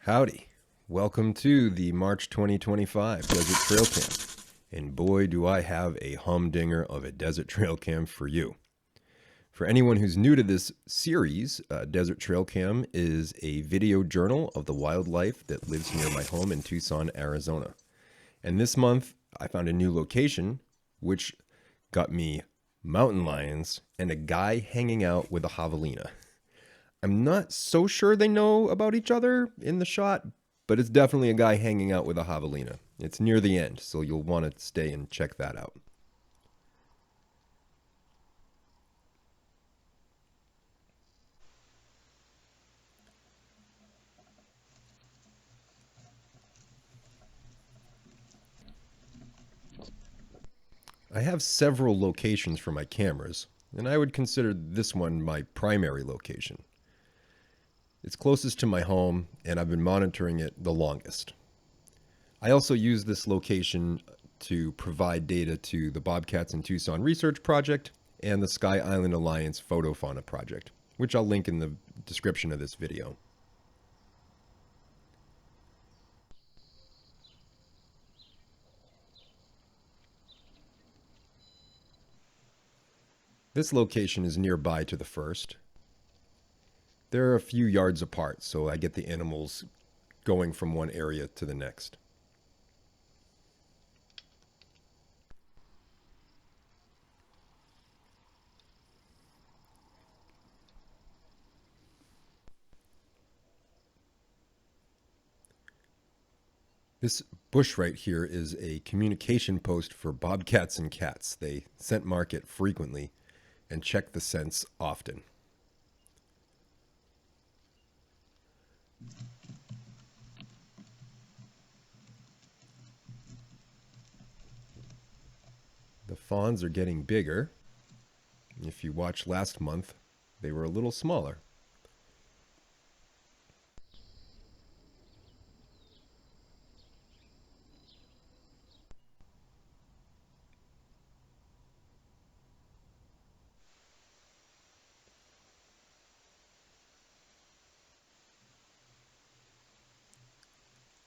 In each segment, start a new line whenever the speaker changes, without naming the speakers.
Howdy. Welcome to the March 2025 Desert Trail Cam. And boy, do I have a humdinger of a Desert Trail Cam for you. For anyone who's new to this series, Desert Trail Cam is a video journal of the wildlife that lives near my home in Tucson, Arizona. And this month, I found a new location, which got me mountain lions and a guy hanging out with a javelina. I'm not so sure they know about each other in the shot, but it's definitely a guy hanging out with a javelina. It's near the end, so you'll want to stay and check that out. I have several locations for my cameras, and I would consider this one my primary location. It's closest to my home, and I've been monitoring it the longest. I also use this location to provide data to the Bobcats in Tucson Research Project and the Sky Island Alliance Photofauna Project, which I'll link in the description of this video. This location is nearby to the first. They're a few yards apart, so I get the animals going from one area to the next. This bush right here is a communication post for bobcats and cats. They scent mark it frequently and check the scents often. The fawns are getting bigger. If you watched last month, they were a little smaller.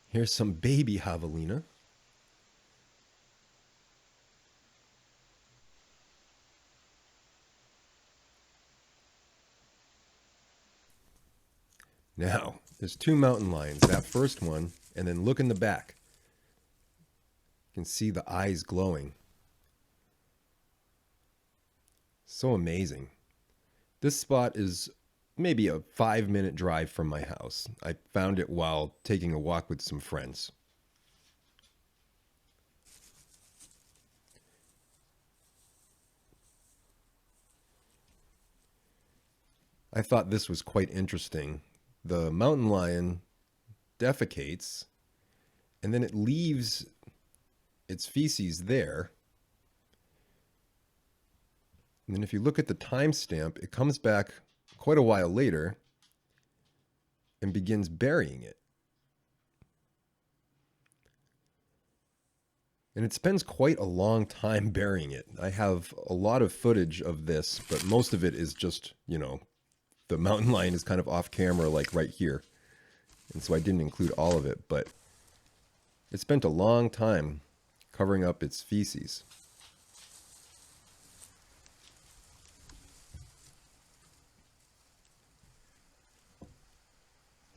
Here's some baby javelina. Now, there's two mountain lions, that first one, and then look in the back. You can see the eyes glowing. So amazing. This spot is maybe a 5-minute drive from my house. I found it while taking a walk with some friends. I thought this was quite interesting. The mountain lion defecates, and then it leaves its feces there. And then if you look at the timestamp, it comes back quite a while later and begins burying it. And it spends quite a long time burying it. I have a lot of footage of this, but most of it is just, the mountain lion is kind of off camera, like right here. And so I didn't include all of it, but it spent a long time covering up its feces.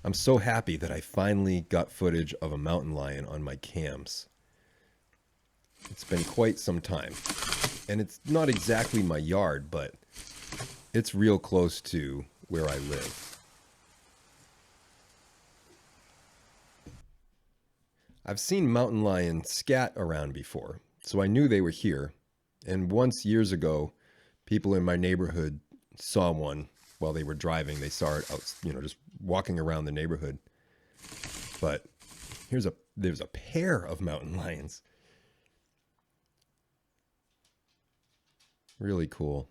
I'm so happy that I finally got footage of a mountain lion on my cams. It's been quite some time. And it's not exactly my yard, but it's real close to where I live. I've seen mountain lions scat around before, so I knew they were here. And once years ago, people in my neighborhood saw one while they were driving. They saw it out, just walking around the neighborhood. But there's a pair of mountain lions. Really cool.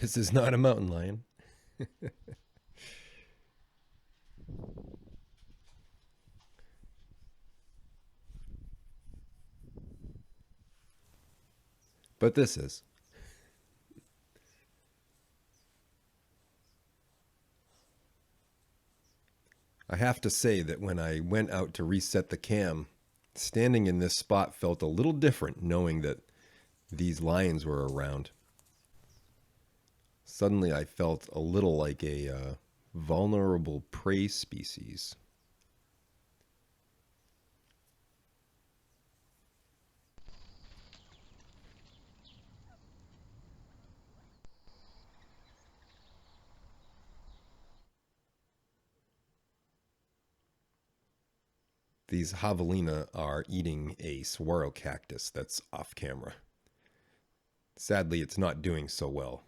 This is not a mountain lion. but this is. I have to say that when I went out to reset the cam, standing in this spot felt a little different knowing that these lions were around. Suddenly I felt a little like a vulnerable prey species. These javelina are eating a saguaro cactus that's off camera. Sadly, it's not doing so well.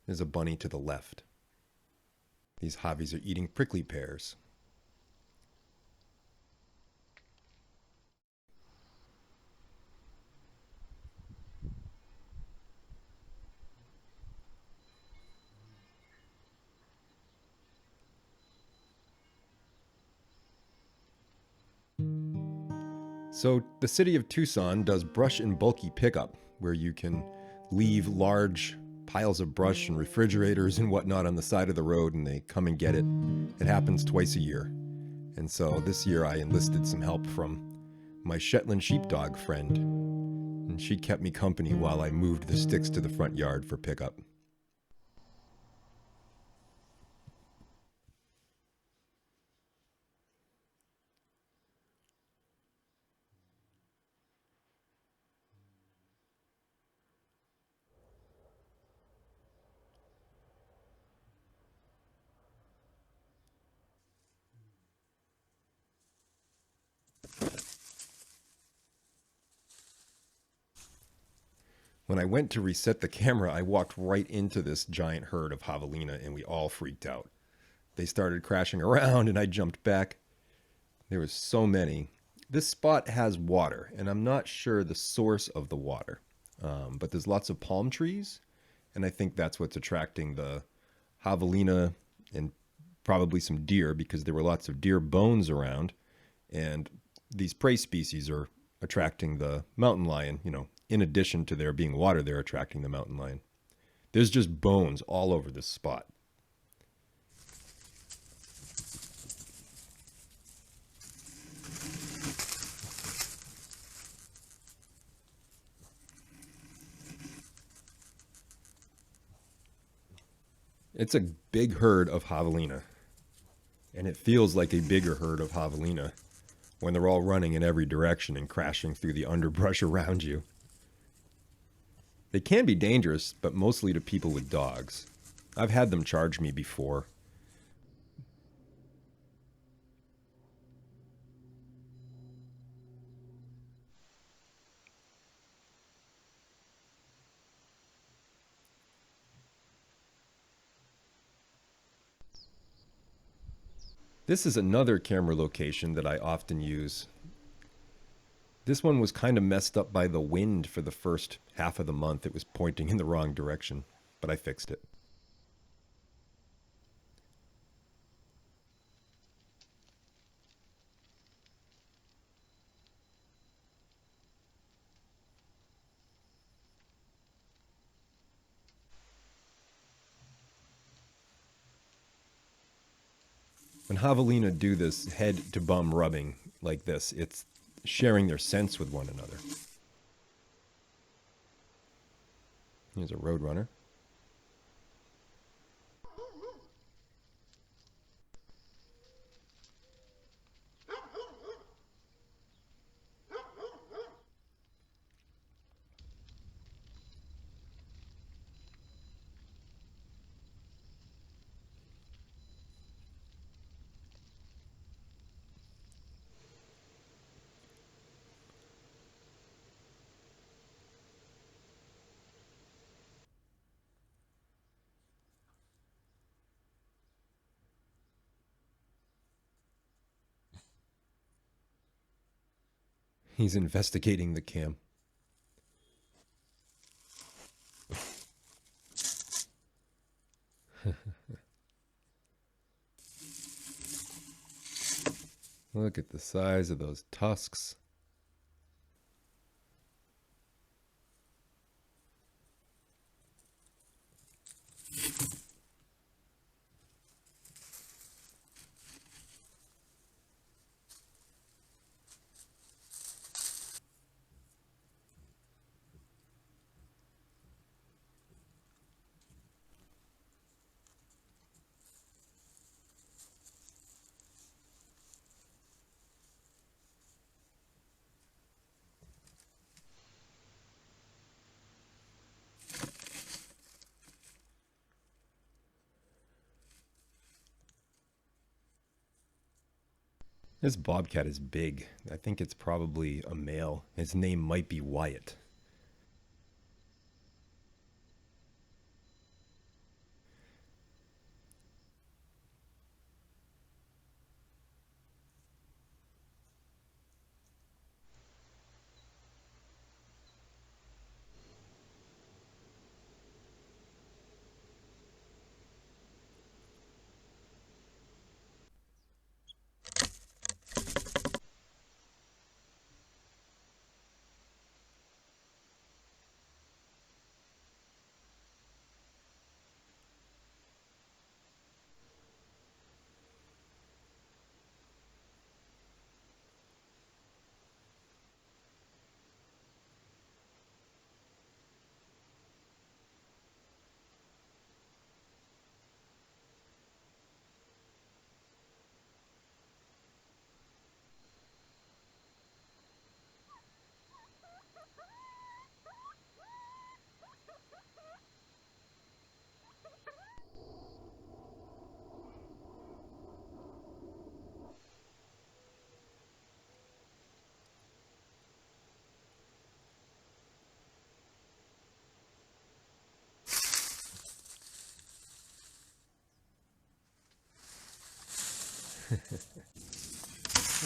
There's a bunny to the left. These javis are eating prickly pears. So the city of Tucson does brush and bulky pickup, where you can leave large piles of brush and refrigerators and whatnot on the side of the road and they come and get it. It happens twice a year. And so this year I enlisted some help from my Shetland sheepdog friend, and she kept me company while I moved the sticks to the front yard for pickup. When I went to reset the camera, I walked right into this giant herd of javelina and we all freaked out. They started crashing around and I jumped back. There was so many. This spot has water and I'm not sure the source of the water, but there's lots of palm trees and I think that's what's attracting the javelina and probably some deer because there were lots of deer bones around, and these prey species are attracting the mountain lion. In addition to there being water, they're attracting the mountain lion. There's just bones all over this spot. It's a big herd of javelina, and it feels like a bigger herd of javelina when they're all running in every direction and crashing through the underbrush around you. They can be dangerous, but mostly to people with dogs. I've had them charge me before. This is another camera location that I often use. This one was kind of messed up by the wind for the first half of the month. It was pointing in the wrong direction, but I fixed it. When javelina do this head to bum rubbing like this, it's sharing their scents with one another. Here's a roadrunner. He's investigating the cam. Look at the size of those tusks. This bobcat is big. I think it's probably a male. His name might be Wyatt.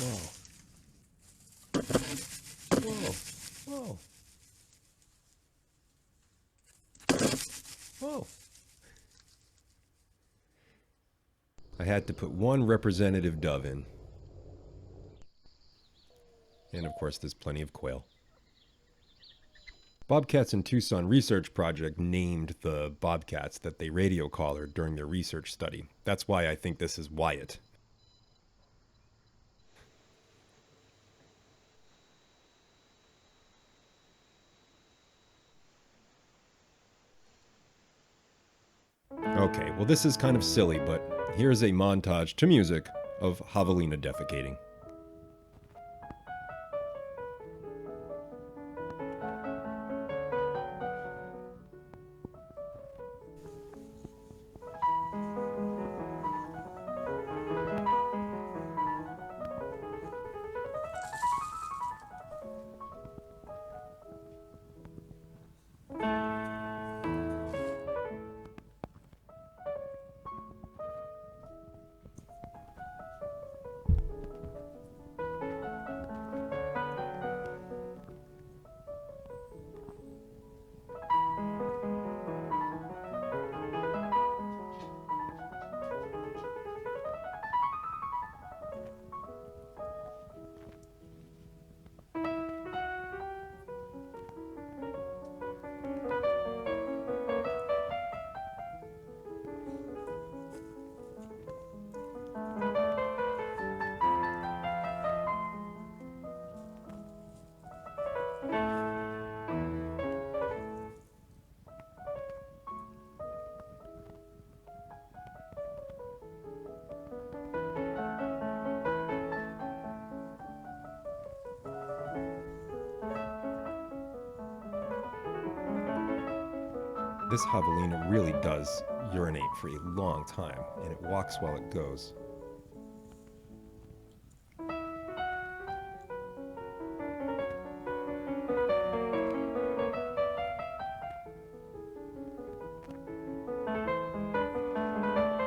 Whoa. Whoa. Whoa. Whoa. I had to put one representative dove in. And of course, there's plenty of quail. Bobcats in Tucson Research Project named the bobcats that they radio collared during their research study. That's why I think this is Wyatt. Okay, well, this is kind of silly, but here's a montage to music of Havalina defecating. This javelina really does urinate for a long time, and it walks while it goes.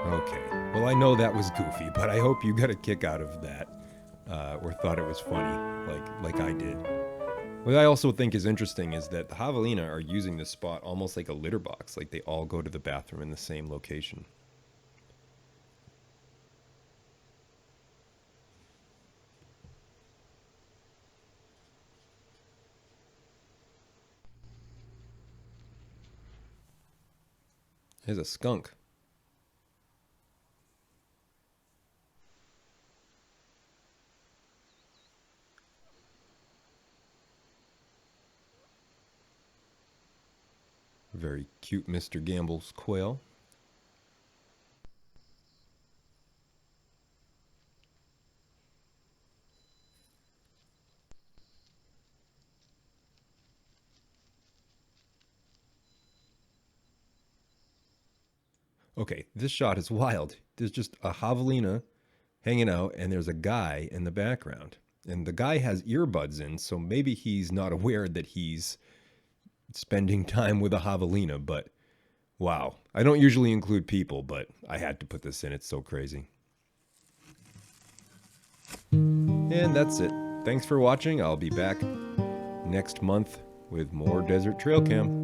Okay, well, I know that was goofy, but I hope you got a kick out of that, or thought it was funny, like I did. What I also think is interesting is that the javelina are using this spot almost like a litter box, like they all go to the bathroom in the same location. There's a skunk. Very cute Mr. Gamble's quail. Okay, this shot is wild. There's just a javelina hanging out, and there's a guy in the background. And the guy has earbuds in, so maybe he's not aware that he's spending time with a javelina, but wow. I don't usually include people, but I had to put this in. It's so crazy. And that's it. Thanks for watching. I'll be back next month with more Desert Trail Cam.